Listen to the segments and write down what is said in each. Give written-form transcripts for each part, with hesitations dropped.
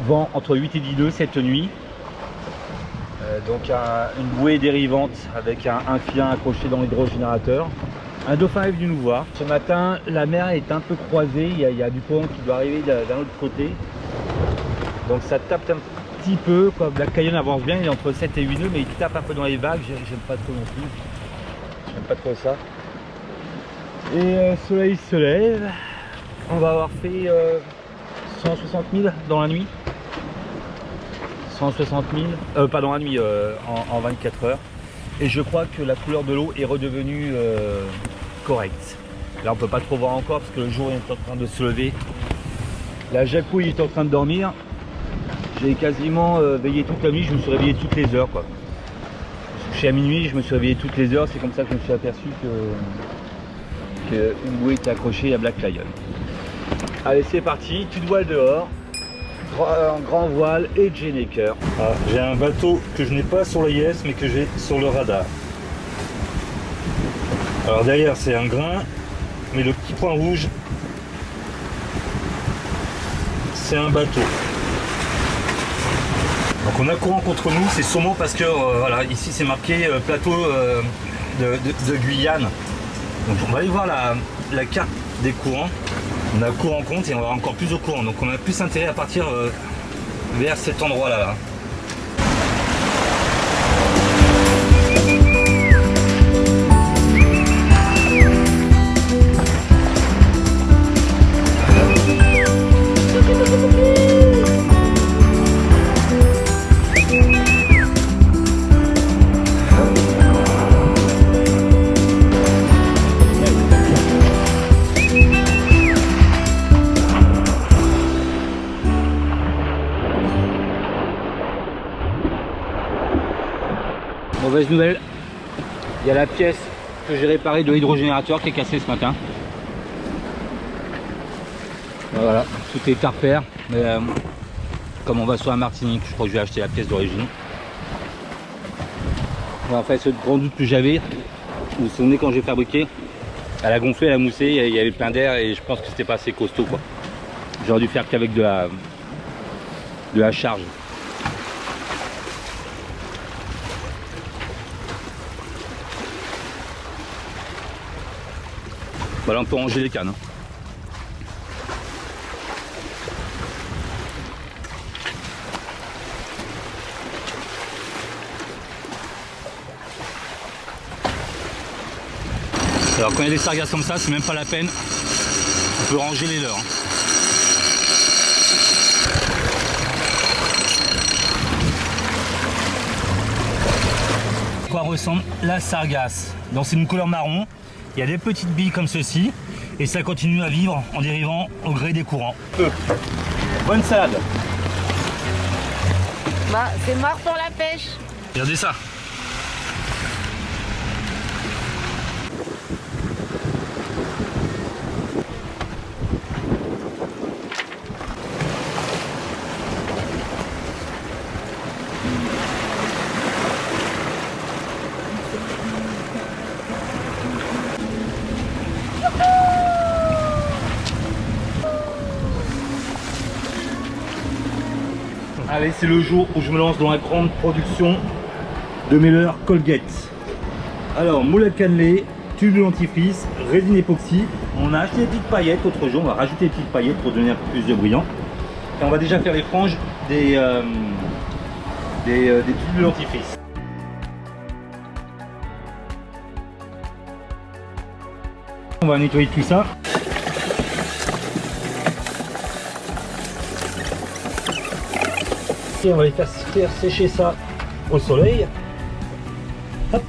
vent entre 8 et 10 nœuds cette nuit. Donc une bouée dérivante avec un fil accroché dans l'hydrogénérateur. Un dauphin est venu nous voir. Ce matin, la mer est un peu croisée, il y a du courant qui doit arriver d'un autre côté. Donc ça tape un petit peu, quoi. Black Canyon avance bien, il est entre 7 et 8 nœuds, mais il tape un peu dans les vagues, j'aime pas trop non plus. J'aime pas trop ça. Et le soleil se lève. On va avoir fait 160 000 dans la nuit. 160 000, pas dans la nuit, en 24 heures. Et je crois que la couleur de l'eau est redevenue correcte. Là on peut pas trop voir encore parce que le jour est en train de se lever. La jacouille est en train de dormir. J'ai quasiment veillé toute la nuit, je me suis réveillé toutes les heures, quoi. Je suis couché à minuit, je me suis réveillé toutes les heures, c'est comme ça que je me suis aperçu qu'une bouée était accrochée à Black Lion. Allez, c'est parti, petite voile dehors, grand voile et Jenneker. Ah, j'ai un bateau que je n'ai pas sur l'AIS mais que j'ai sur le radar. Alors derrière c'est un grain, mais le petit point rouge c'est un bateau. Donc on a courant contre nous, c'est sûrement parce que voilà, ici c'est marqué plateau de Guyane. Donc on va aller voir la carte des courants. On a courant contre et on va avoir encore plus de courant. Donc on a plus intérêt à partir vers cet endroit là. Mauvaise nouvelle, il y a la pièce que j'ai réparée de l'hydrogénérateur qui est cassée ce matin. Voilà, tout est à refaire, mais comme on va sur la Martinique, je crois que je vais acheter la pièce d'origine. En fait, ce grand doute que j'avais, vous vous souvenez quand j'ai fabriqué, elle a gonflé, elle a moussé, il y avait plein d'air et je pense que c'était pas assez costaud, quoi. J'aurais dû faire qu'avec de la charge. Voilà, on peut ranger les cannes. Alors quand il y a des sargasses comme ça, c'est même pas la peine. On peut ranger les leurs. À quoi ressemble la sargasse? Donc c'est une couleur marron. Il y a des petites billes comme ceci et ça continue à vivre en dérivant au gré des courants. Bonne salade. Bah, c'est mort pour la pêche. Regardez ça. Allez, c'est le jour où je me lance dans la grande production de mes leurres Colgate. Alors, moule à cannelé, tube de dentifrice, résine époxy. On a acheté des petites paillettes l'autre jour, on va rajouter des petites paillettes pour donner un peu plus de brillant. Et on va déjà faire les franges des tubes de dentifrice. On va nettoyer tout ça. Et on va les faire sécher ça au soleil. Hop,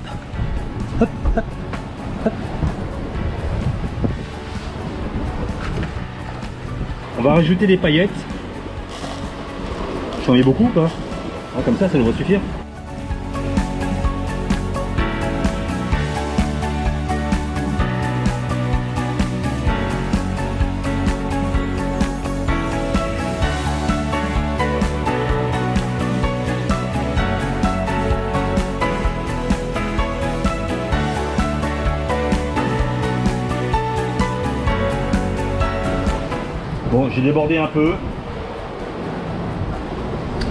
hop, hop, hop. On va rajouter des paillettes. J'en mets beaucoup ou pas? Comme ça devrait suffire. Bon, j'ai débordé un peu.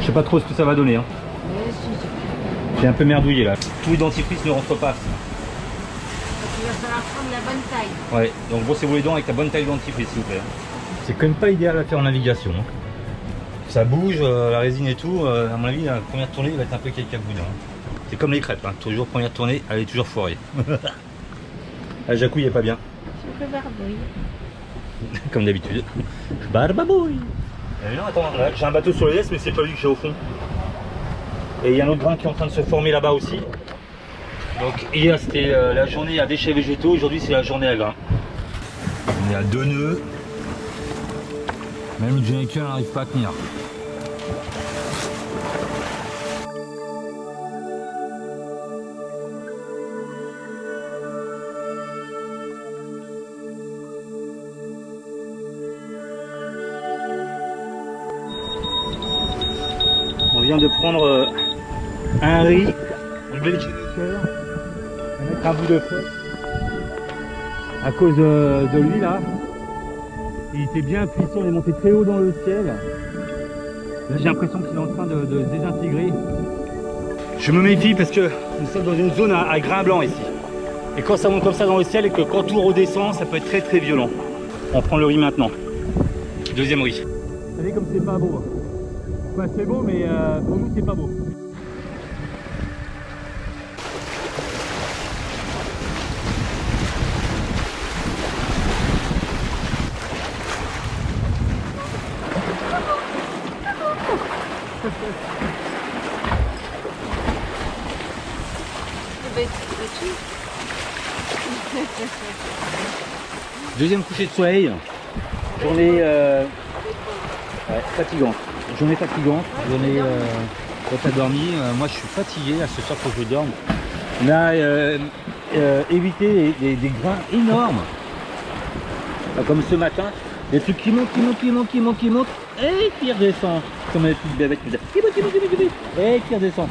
Je sais pas trop ce que ça va donner. Hein. Mais si, J'ai un peu merdouillé là. Tout le dentifrice ne rentre pas. il va falloir prendre la bonne taille. Ouais, donc brossez-vous les dents avec la bonne taille de dentifrice s'il vous plaît. C'est quand même pas idéal à faire en navigation. Hein. Ça bouge, la résine et tout, à mon avis la première tournée va être un peu cacaboudin. Hein. C'est comme les crêpes, hein. Toujours première tournée, elle est toujours foirée. Ah, Jacou il est pas bien. Je peux barbouille. Comme d'habitude. Barbabouille. Non, attends, là, j'ai un bateau sur les S, mais c'est pas lui que j'ai au fond. Et il y a un autre grain qui est en train de se former là-bas aussi. Donc hier c'était la journée à déchets végétaux, aujourd'hui c'est la journée à grains. On est à 2 nœuds. Même le Gennaker n'arrive pas à tenir. On vient de prendre un riz, un bel Gennaker, mettre un bout de feu à cause de lui là. Il était bien puissant, il est monté très haut dans le ciel. Là j'ai l'impression qu'il est en train de se désintégrer. Je me méfie parce que nous sommes dans une zone à grains blancs ici. Et quand ça monte comme ça dans le ciel et que quand tout redescend, ça peut être très très violent. On prend le riz maintenant. Deuxième riz. Vous savez comme c'est pas beau. Enfin, c'est beau mais pour nous c'est pas beau. Deuxième coucher de soleil, journée fatigante. Journée fatigante, journée quand t'as dormi. Moi je suis fatigué, là ce soir faut que je dorme. On a évité des grains énormes. Comme ce matin, des trucs qui montent, et qui redescendent. Comme les petites bébêtes qui disent, et qui redescendent.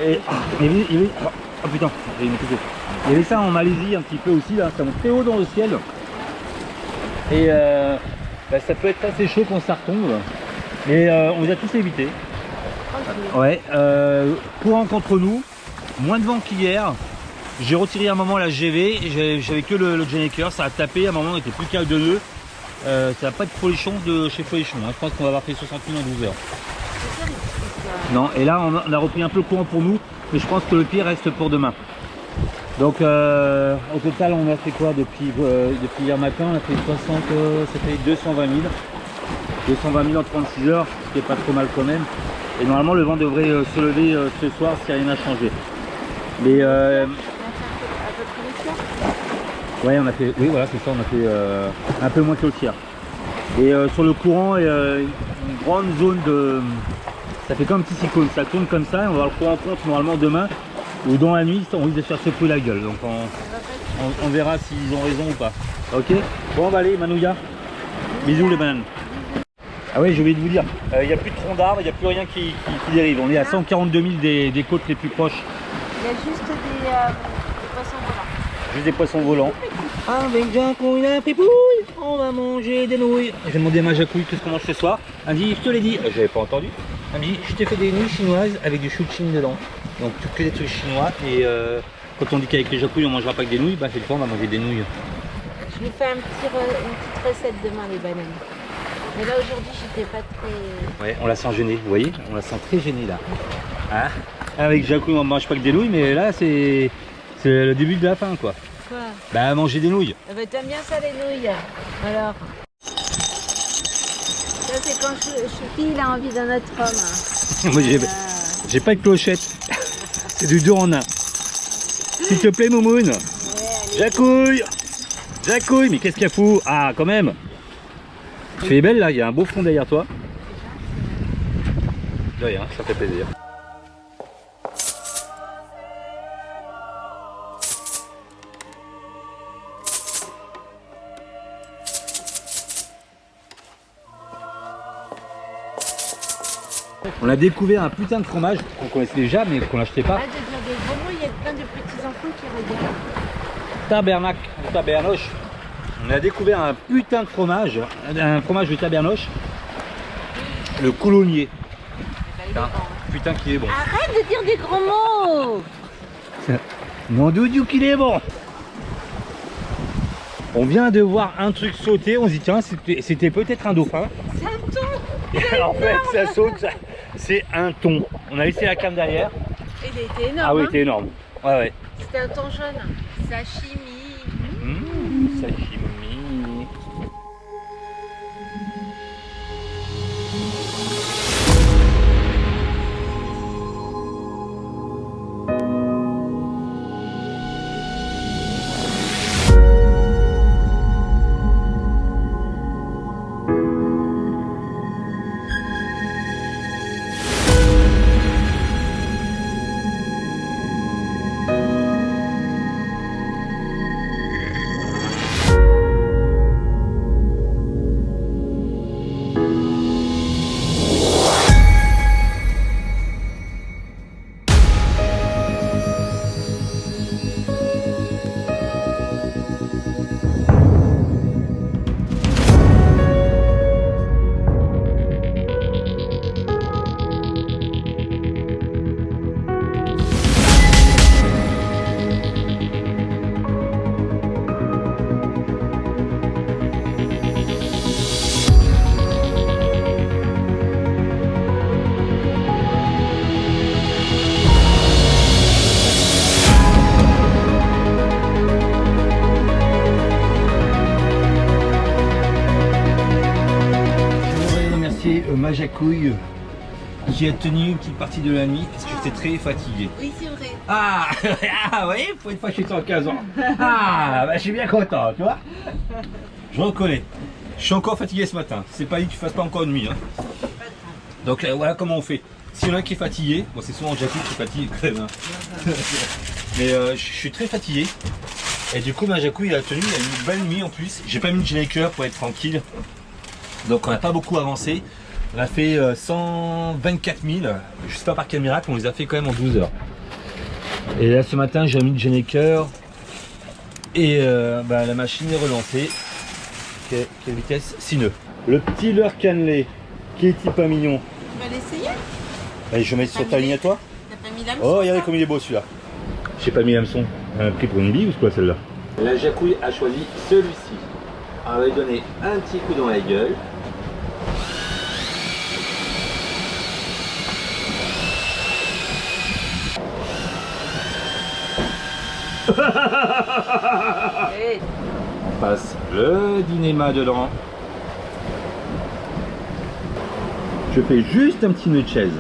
Et oh putain, il y avait ça en Malaisie un petit peu aussi, là, ça monte très haut dans le ciel. Et ça peut être assez chaud quand ça retombe. Mais on les a tous évités. Ouais, courant contre nous, moins de vent qu'hier. J'ai retiré un moment la GV, j'avais que le Gennaker, ça a tapé, à un moment on était plus qu'à 2 nœuds. Ça va pas être Folichon de chez Folichon, hein. Je pense qu'on va avoir fait 60 000 en 12 heures. Non, et là on a repris un peu le courant pour nous, mais je pense que le pire reste pour demain. Donc au total on a fait quoi depuis hier matin? On a fait 60, ça fait 220 000. 220 000 en 36 heures, ce qui est pas trop mal quand même. Et normalement le vent devrait se lever ce soir si rien n'a changé. Mais ouais, on a fait, oui voilà c'est ça, on a fait un peu moins que le tiers. Et sur le courant, une grande zone de, ça fait comme un petit cyclone, ça tourne comme ça, et on va avoir le courant en compte normalement demain ou dans la nuit, on risque de se faire secouer la gueule. Donc on verra s'ils ont raison ou pas. Ok. Bon, on va aller, Manouya. Bisous les bananes. Ah oui, j'ai oublié de vous dire, il n'y a plus de troncs d'arbres, il n'y a plus rien qui dérive. On est à 142 000 des côtes les plus proches. Il y a juste des poissons volants. Juste des poissons volants. Avec Jacouille la pipouille, on va manger des nouilles. J'ai demandé à ma Jacouille qu'est-ce qu'on mange ce soir. Elle me dit, je te l'ai dit. J'avais pas entendu. Elle me dit, je t'ai fait des nouilles chinoises avec du chou de Chine dedans. Donc que des trucs chinois. Et quand on dit qu'avec les Jacouilles on mangera pas que des nouilles, bah c'est le temps, on va manger des nouilles. Je lui fais une petite recette demain, les bananes. Mais là aujourd'hui j'étais pas très... Ouais, on la sent gênée, vous voyez, on la sent très gênée là. Hein, avec Jacouille on mange pas que des nouilles, mais là c'est le début de la fin quoi. Quoi? Bah manger des nouilles. Ah bah t'aimes bien ça les nouilles? Alors? Ça c'est quand Choupi il a envie d'un autre homme. Moi j'ai pas de clochette. C'est du 2 en 1. S'il te plaît Moumoun. Ouais, Jacouille. Jacouille, mais qu'est-ce qu'il y a fou? Ah quand même. Tu es belle là, il y a un beau fond derrière toi. De rien, ça fait plaisir. On a découvert un putain de fromage qu'on connaissait déjà mais qu'on n'achetait pas. Arrête de dire des gros mots, il y a plein de petits enfants qui regardent. Tabernac, Tabernoche. On a découvert un putain de fromage, un fromage de Tabernoche, le coulonnier. Bah il est bon. Putain qu'il est bon. Arrête de dire des gros mots. Mon doudou qu'il est bon. On vient de voir un truc sauter, on se dit tiens c'était peut-être un dauphin. C'est un thon. En fait ça saute, c'est un thon. On a laissé la cam derrière. Il était énorme. Ah oui, hein. c'était énorme. Ouais ouais. C'était un thon jaune. Sashimi. Sashimi. Majacouille qui a tenu une petite partie de la nuit parce que j'étais très fatigué. Oui, c'est vrai. Ah, ah oui, pour une fois je suis en 15 ans. Ah, bah, je suis bien content, tu vois. Je reconnais. Je suis encore fatigué ce matin. C'est pas dit que tu fasses pas encore de nuit. Hein. Donc voilà comment on fait. S'il y en a un qui est fatigué, bon c'est souvent Jacouille qui est fatigué quand même. Hein. Mais je suis très fatigué. Et du coup, Majacouille a tenu une belle nuit en plus. J'ai pas mis de générateur pour être tranquille. Donc on n'a pas beaucoup avancé. On a fait 124 000, je sais pas par quel miracle, on les a fait quand même en 12 heures. Et là ce matin j'ai mis le générateur et la machine est relancée. Quelle vitesse? 6 nœuds. Le petit leurre cannelé qui est type 1 million. Tu vas l'essayer? Allez, je mets sur ta ligne à toi. T'as pas mis l'hameçon? Oh regardez comme il est beau celui-là. J'ai pas mis l'hameçon. Un prix pour une bille ou quoi celle-là? La Jacouille a choisi celui-ci. On va lui donner un petit coup dans la gueule. Hey. On passe le dinéma dedans. Je fais juste un petit nœud de chaise.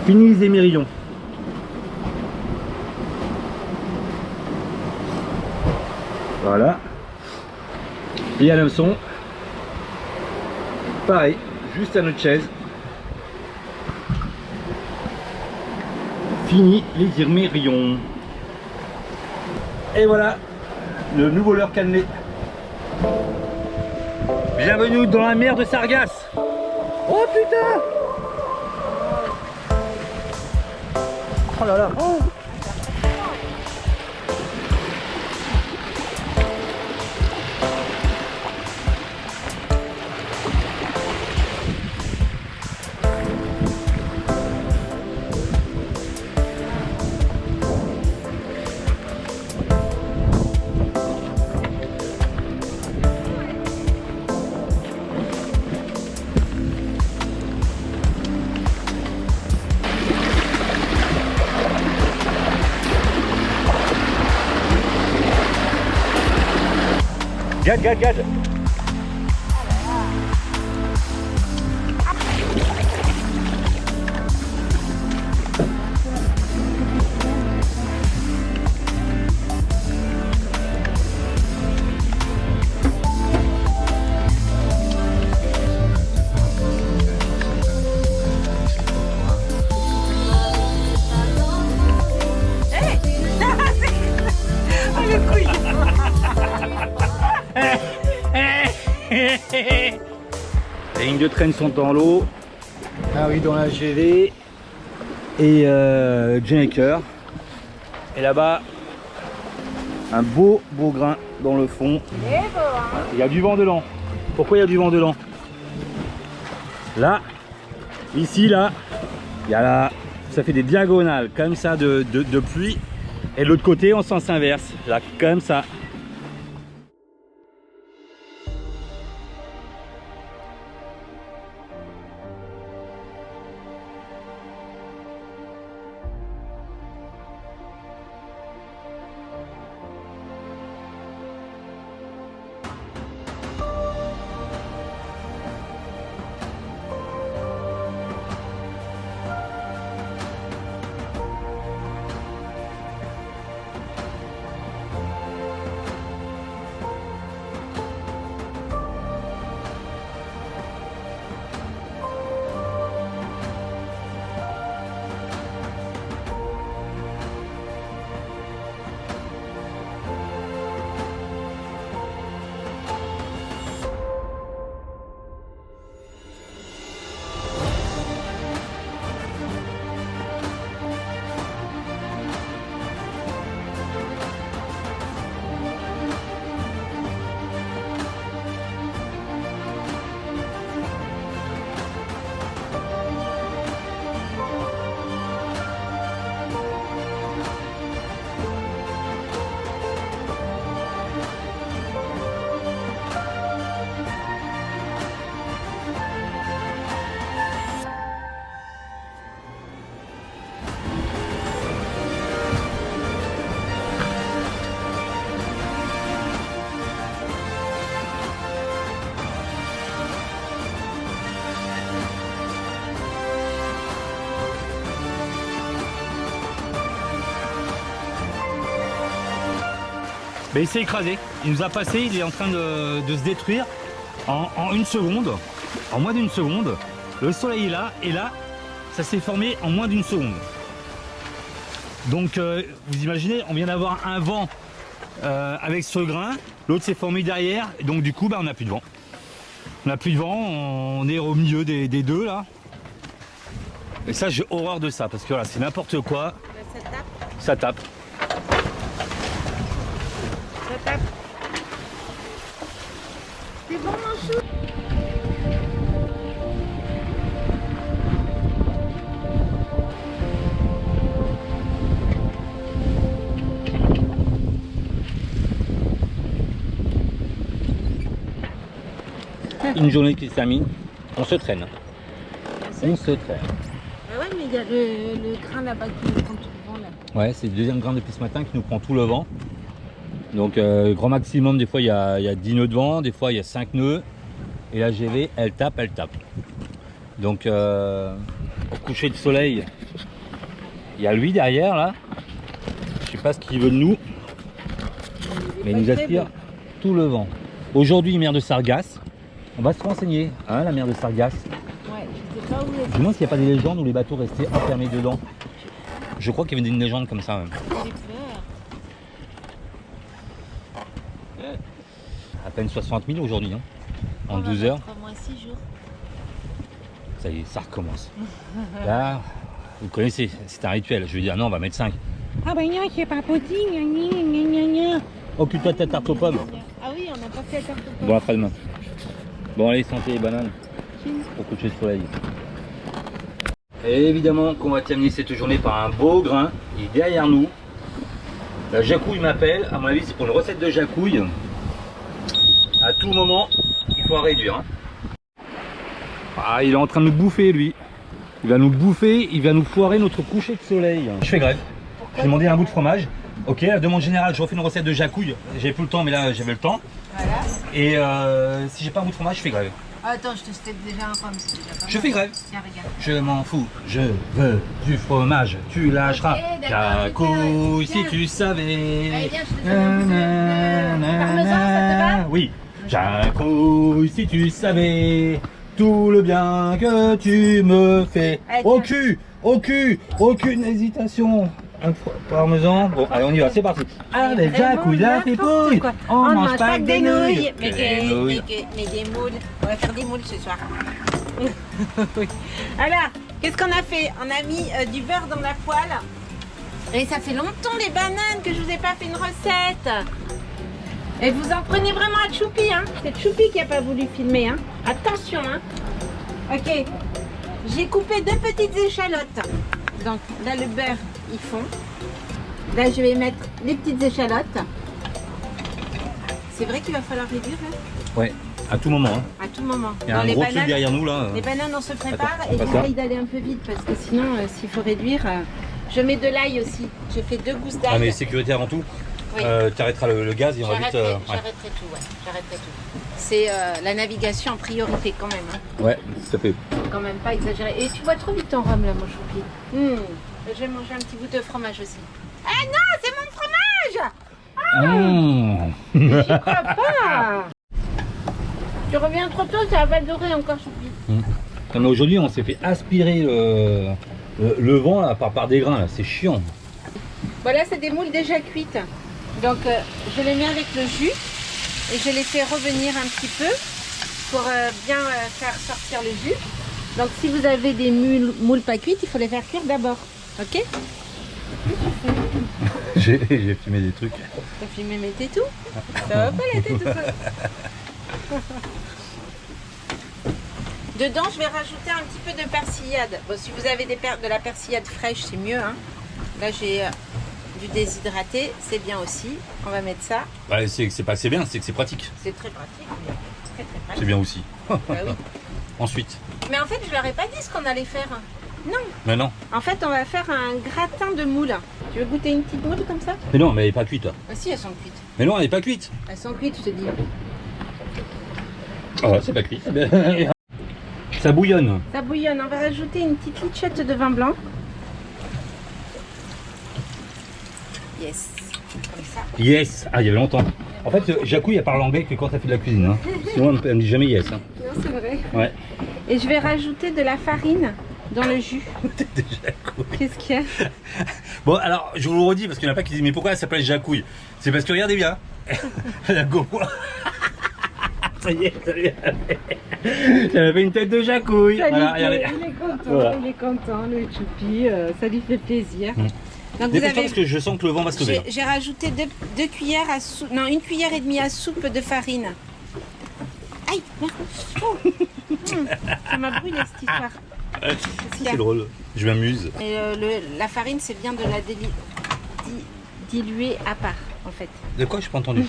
Fini les émerillons. Voilà. Et à l'hameçon, pareil, juste un nœud de chaise. Fini les émerillons. Et voilà, le nouveau leurre cannelé. Bienvenue dans la mer de Sargasse. Oh putain! Oh là là! Oh. Gade. Les lignes de traîne sont dans l'eau. Ah oui, dans la GV et Gennaker. Et là-bas, un beau grain dans le fond. Il y a du vent dedans. Pourquoi il y a du vent dedans? Là, Ici, là, il y a là, ça fait des diagonales comme ça de pluie. Et de l'autre côté, en sens inverse, là, comme ça. Mais il s'est écrasé, il nous a passé, il est en train de se détruire en une seconde, en moins d'une seconde. Le soleil est là, et là, ça s'est formé en moins d'une seconde. Donc vous imaginez, on vient d'avoir un vent avec ce grain, l'autre s'est formé derrière, et donc du coup on n'a plus de vent. On n'a plus de vent, on est au milieu des deux là. Et ça j'ai horreur de ça, parce que là c'est n'importe quoi. Ça tape. Ça tape. Ça tape. C'est bon mon chou. Une journée qui se termine, on se traîne. On se traîne. Ah ouais, mais il y a le grain là-bas qui nous prend tout le vent là. Ouais, c'est le deuxième grain depuis ce matin qui nous prend tout le vent. Donc grand maximum, des fois il y a 10 nœuds de vent, des fois il y a 5 nœuds. Et la GV, elle tape, elle tape. Donc au coucher de soleil, il y a lui derrière là. Je sais pas ce qu'il veut de nous, mais il nous aspire tout le vent. Aujourd'hui, mer de Sargasse. On va se renseigner, hein, la mer de Sargasse. Ouais, je sais pas où Je me demande s'il n'y a pas des légendes où les bateaux restaient enfermés dedans. Je crois qu'il y avait une légende comme ça même. j'ai peur. À peine 60 000 aujourd'hui, hein, en 12 heures. Au moins 6 jours. Ça y est, ça recommence. Là, vous connaissez, c'est un rituel. Je vais dire non, on va mettre 5. Ah bah non, c'est pas possible. Gna. Occupe-toi de ta tarte aux pommes. Ah oui, on n'a pas fait la tarte aux pommes. Bon, après-demain. Bon, allez, santé les bananes. Pour coucher le soleil. Et évidemment qu'on va terminer cette journée par un beau grain. Il est derrière nous. La jacouille m'appelle. À mon avis, c'est pour une recette de jacouille. À tout moment, il faut en réduire. Hein. Ah, il est en train de nous bouffer, lui. Il va nous bouffer, il va nous foirer notre coucher de soleil. Je fais grève. J'ai demandé un bout de fromage. Ok, à la demande générale, je refais une recette de jacouille. J'ai plus le temps, mais là, j'avais le temps. Voilà. Et si j'ai pas un bout de fromage, je fais grève. Ah, attends, je te step déjà un pomme. Je fais grève. Tiens, regarde. Je m'en fous, je veux du fromage, tu lâcheras. Ok, d'accord, Jacouille, si viens. tu savais. Allez, viens, je te donne un peu de parmesan, ça te va? Oui. Jacouille, si tu savais tout le bien que tu me fais. Allez, Au cul, aucune hésitation. Un parmesan. Bon, allez, on y va, c'est parti. Avec Jacouille, la fripouille, on mange pas que des nouilles. Mais Des nouilles. des moules. On va faire des moules ce soir. Oui. Alors, qu'est-ce qu'on a fait? On a mis du beurre dans la poêle. Et ça fait longtemps les bananes que je vous ai pas fait une recette. Et vous en prenez vraiment à Choupi, hein. C'est Choupi qui a pas voulu filmer, hein. Attention, hein. Ok. J'ai coupé 2 petites échalotes. Donc là le beurre il fond. Là je vais mettre les petites échalotes. C'est vrai qu'il va falloir réduire hein, Ouais, à tout moment. Hein. à tout moment. Il y a Dans un les gros bananes, truc derrière nous là. les bananes on se prépare Attends, et on passe j'essaye d'aller un peu vite parce que sinon s'il faut réduire, je mets de l'ail aussi. J'ai fait 2 gousses d'ail. Ah mais sécurité avant tout. Oui. Tu arrêteras le gaz et on va vite. J'arrêterai tout, ouais. J'arrêterai tout. C'est la navigation en priorité quand même. Hein. Ouais, tout à fait. Quand même pas exagéré. Et tu bois trop vite ton rhum là, mon choupi. Je vais manger un petit bout de fromage aussi. Ah non, c'est mon fromage. J'y crois pas. Tu reviens trop tôt, ça va dorer encore, choupi. Non, mais aujourd'hui on s'est fait aspirer le vent là, par des grains là, c'est chiant. Voilà, c'est des moules déjà cuites. Donc je les mets avec le jus et je les fais revenir un petit peu pour bien faire sortir le jus. Donc si vous avez des moules pas cuites, il faut les faire cuire d'abord. Ok? J'ai fumé des trucs. T'as filmé mes tétous? Ça va pas la tête tout ça? Dedans, je vais rajouter un petit peu de persillade. Bon, si vous avez de la persillade fraîche, c'est mieux. Hein. Là, j'ai du déshydraté, c'est bien aussi. On va mettre ça. Ouais, c'est pas c'est bien, c'est que c'est pratique. C'est très pratique. Très, très pratique. C'est bien aussi. Bah oui. Ensuite. Mais en fait, je leur ai pas dit ce qu'on allait faire. Non. Mais non. En fait, on va faire un gratin de moules. Tu veux goûter une petite moule comme ça? Mais non, mais elle est pas cuite. Toi. Ah si, elles sont cuites. Mais non, elle est pas cuite. Elles sont cuites, je te dis. Ah ouais, c'est pas cuit. Ça bouillonne. Ça bouillonne. On va rajouter une petite lichette de vin blanc. Yes. Comme ça. Yes. Ah, il y avait longtemps. En fait, Jacouille, elle parle anglais que quand elle fait de la cuisine. Hein. Sinon, elle me dit jamais yes. Hein. Non, c'est vrai. Ouais. Et je vais rajouter de la farine dans le jus. Qu'est-ce qu'il y a? Bon, alors, je vous le redis parce qu'il y en a pas qui disent mais pourquoi elle s'appelle Jacouille? C'est parce que regardez bien. La go. Ça y est, ça y est. J'avais fait une tête de Jacouille. Voilà, il est content, voilà. Il est content, le choupi, ça lui fait plaisir. Donc vous avez... parce que je sens que le vent va se lever. J'ai rajouté 2 cuillères à soupe, non, 1 cuillère et demie à soupe de farine. Aïe, merde. Ça m'a brûlé cette histoire. C'est drôle, je m'amuse. Et la farine, c'est bien de la diluer à part, en fait. De quoi? Je n'ai pas entendu.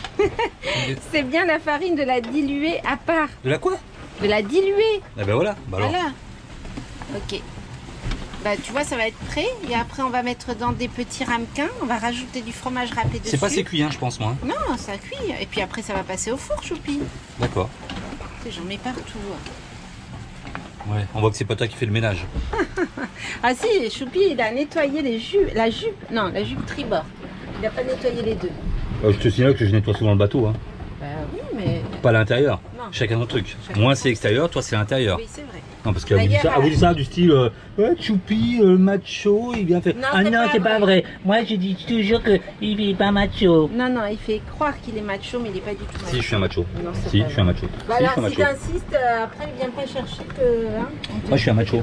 C'est bien la farine de la diluer à part. De la quoi? De la diluer. Eh ben voilà. Bah alors. Voilà. Ok. Bah tu vois, ça va être prêt. Et après, on va mettre dans des petits ramequins. On va rajouter du fromage râpé dessus. C'est pas assez cuit, hein, je pense, moi. Non, ça cuit. Et puis après, ça va passer au four, choupi. D'accord. Tu sais, j'en mets partout. Ouais, on voit que c'est pas toi qui fais le ménage. Ah si, choupi, il a nettoyé la jupe tribord. Il n'a pas nettoyé les deux. Je te signale que je nettoie souvent le bateau. Hein. Bah oui, mais... Pas l'intérieur. Non. Chacun notre truc. Moi, c'est extérieur, toi, c'est l'intérieur. Oui, c'est vrai. Non, parce qu'elle vous dit ça du style ouais, Choupi, macho, il vient faire. Non, Ah non, c'est pas vrai. Moi, je dis toujours qu'il est pas macho. Non, non, il fait croire qu'il est macho, mais il n'est pas du tout macho. Si, je suis un macho. Non, c'est Si, pas je suis un macho. Bah si, alors, je si suis un macho. t'insistes, après, il vient pas chercher que... Hein, Moi, je suis un macho.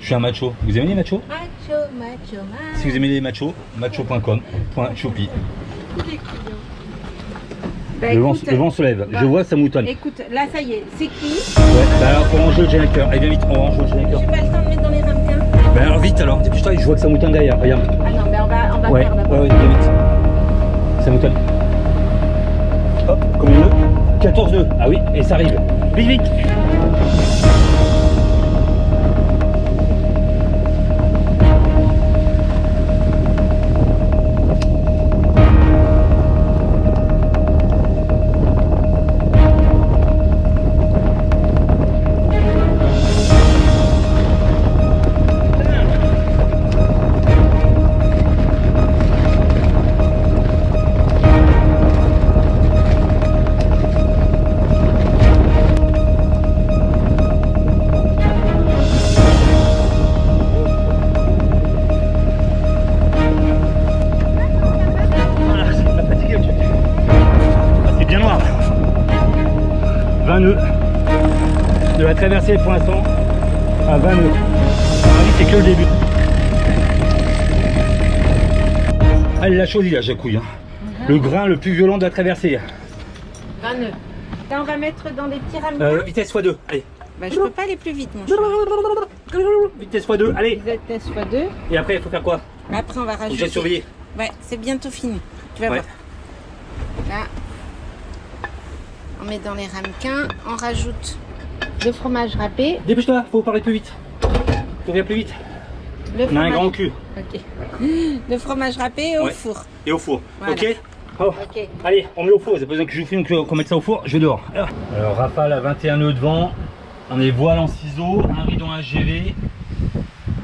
Je suis un macho. Vous aimez les machos? Macho, macho, macho. Si vous aimez les machos, macho.com.choupi. Bah, Le écoute, vent se lève. bah, Je vois, ça moutonne. Écoute, là, ça y est, c'est cuit. Ouais, bah alors, faut ranger le générateur. Allez, viens vite, on va ranger le générateur. J'ai pas le temps de mettre dans les ramequins. Bah alors, vite alors, dépêche-toi, je vois que ça moutonne derrière. Regarde. Ah non, ben on va Ouais, faire d'abord. ouais, viens vite. Ça moutonne. Hop, combien de nœuds? 14 nœuds. Ah oui, et ça arrive. Vite, vite. De la traversée pour l'instant à 20 nœuds. C'est que le début. Allez, la chose il a Jacouille. Hein. Le grain le plus violent de la traversée. 20 nœuds. Là, on va mettre dans des petits ramequins. Vitesse x2. Allez. Bah, je peux pas aller plus vite, mon chéri. Vitesse x2, allez. Vitesse x2. Et après, il faut faire quoi? Après, on va Faut que rajouter. j'ai surveillé. Ouais, c'est bientôt fini. Tu vas Ouais. voir. Là, on met dans les ramequins. On rajoute le fromage râpé. Dépêche-toi, faut parler plus vite. Faut faire plus vite. Le On a un fromage... grand cul. Ok. Le fromage râpé au Ouais. four. Et au four. Voilà. Ok. Oh. Ok. Allez, on met au four. C'est pas besoin que je vous filme qu'on mette ça au four. Je vais dehors. Alors, Rafale à 21 nœuds de vent. On est voile en ciseaux, un rideau HGV.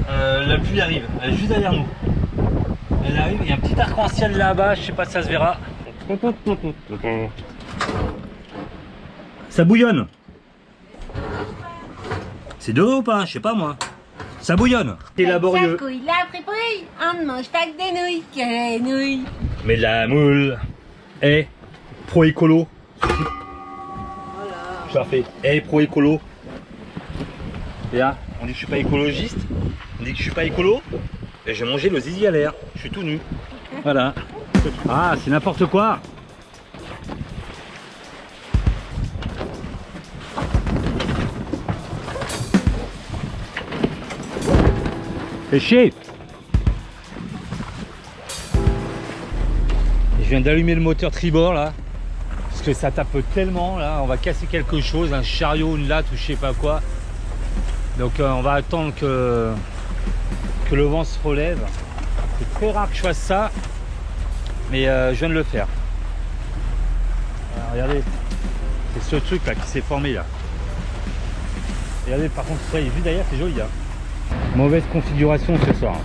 La pluie arrive. Elle est juste derrière nous. Elle arrive. Il y a un petit arc-en-ciel là-bas. Je sais pas si ça se verra. Ça bouillonne. C'est de l'eau ou pas? Je sais pas moi. Ça bouillonne. C'est laborieux. Ça couille, la fripouille. On ne mange pas que des nouilles. Que les nouilles. Mais de la moule. Eh, pro écolo. Je la refais. Eh, pro écolo. Et là, on dit que je suis pas écologiste. On dit que je suis pas écolo. Et j'ai mangé le zizi à l'air. Je suis tout nu. Voilà. Ah, c'est n'importe quoi. Fais chier. Je viens d'allumer le moteur tribord là. Parce que ça tape tellement là. On va casser quelque chose, un chariot, une latte ou je sais pas quoi. Donc on va attendre que le vent se relève. C'est très rare que je fasse ça. Mais je viens de le faire. Alors, regardez. C'est ce truc là qui s'est formé là. Regardez par contre ça est juste derrière, c'est joli là. Mauvaise configuration ce soir.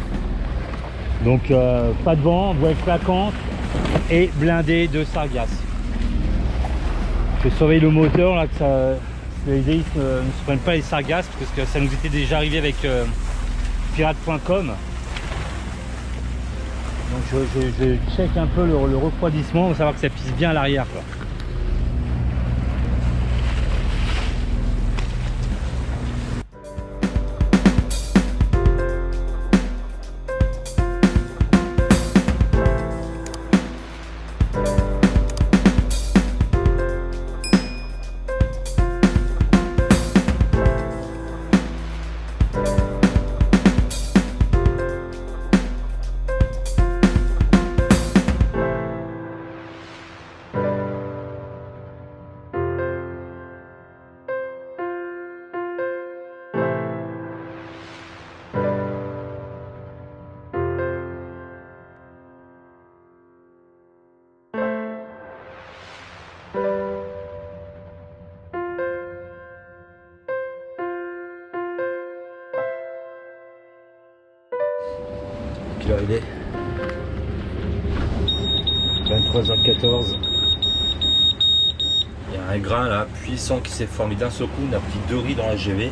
Donc pas de vent, voile claquante et blindé de sargasses. Je surveille le moteur là, que les hélices ne se prennent pas les sargasses parce que ça nous était déjà arrivé avec pirate.com. Donc je check un peu le refroidissement pour savoir que ça pisse bien à l'arrière quoi. Quelle heure il est? 23h14. Il y a un grain là puissant qui s'est formé d'un seul coup, on a pris 2 riz dans la GV.